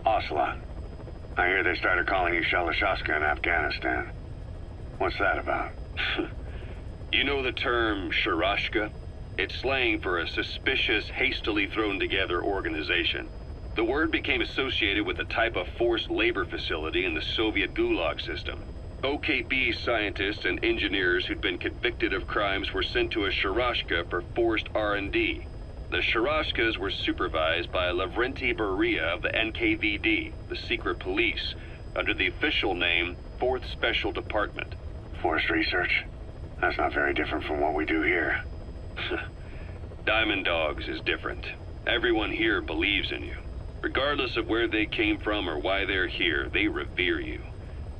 Ocelot. I hear they started calling you Shalashaska in Afghanistan. What's that about? You know the term Sharashka? It's slang for a suspicious, hastily thrown together organization. The word became associated with a type of forced labor facility in the Soviet Gulag system. OKB scientists and engineers who'd been convicted of crimes were sent to a Sharashka for forced R&D. The Sharashkas were supervised by Lavrenti Beria of the NKVD, the secret police, under the official name 4th Special Department. Forced research? That's not very different from what we do here. Diamond Dogs is different. Everyone here believes in you. Regardless of where they came from or why they're here, they revere you.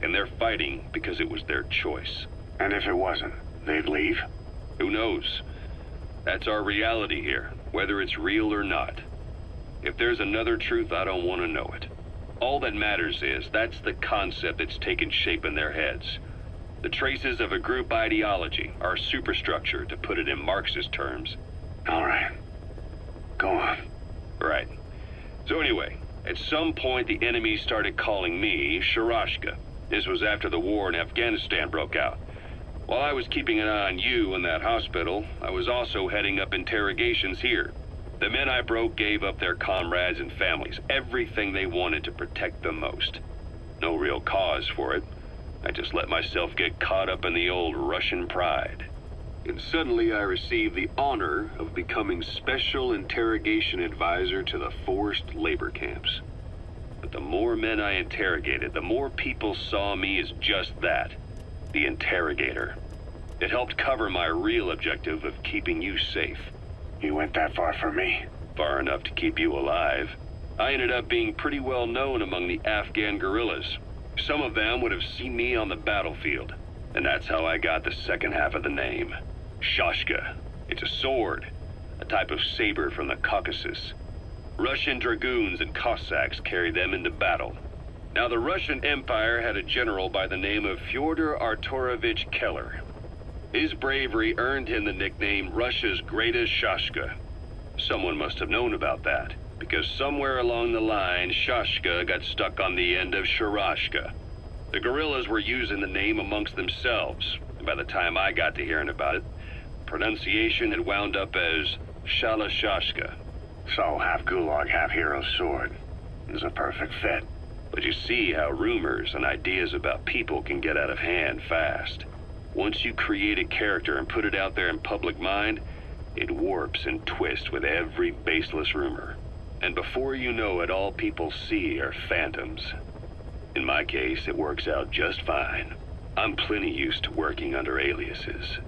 And they're fighting because it was their choice. And if it wasn't, they'd leave? Who knows? That's our reality here, whether it's real or not. If there's another truth, I don't want to know it. All that matters is that's the concept that's taken shape in their heads. The traces of a group ideology, our superstructure, to put it in Marxist terms. All right. Go on. Right. So anyway, at some point the enemy started calling me Sharashka. This was after the war in Afghanistan broke out. While I was keeping an eye on you in that hospital, I was also heading up interrogations here. The men I broke gave up their comrades and families, everything they wanted to protect them most. No real cause for it. I just let myself get caught up in the old Russian pride. And suddenly I received the honor of becoming Special Interrogation Advisor to the forced labor camps. But the more men I interrogated, the more people saw me as just that, the interrogator. It helped cover my real objective of keeping you safe. You went that far for me? Far enough to keep you alive. I ended up being pretty well known among the Afghan guerrillas. Some of them would have seen me on the battlefield, and that's how I got the second half of the name. Shashka. It's a sword, a type of saber from the Caucasus. Russian dragoons and Cossacks carried them into battle. Now, the Russian Empire had a general by the name of Fyodor Arturovich Keller. His bravery earned him the nickname Russia's Greatest Shashka. Someone must have known about that, because somewhere along the line, Shashka got stuck on the end of Sharashka. The guerrillas were using the name amongst themselves, and by the time I got to hearing about it, pronunciation had wound up as Shalashaska. So, half Gulag, half hero sword. Is a perfect fit. But you see how rumors and ideas about people can get out of hand fast. Once you create a character and put it out there in public mind, it warps and twists with every baseless rumor. And before you know it, all people see are phantoms. In my case, it works out just fine. I'm plenty used to working under aliases.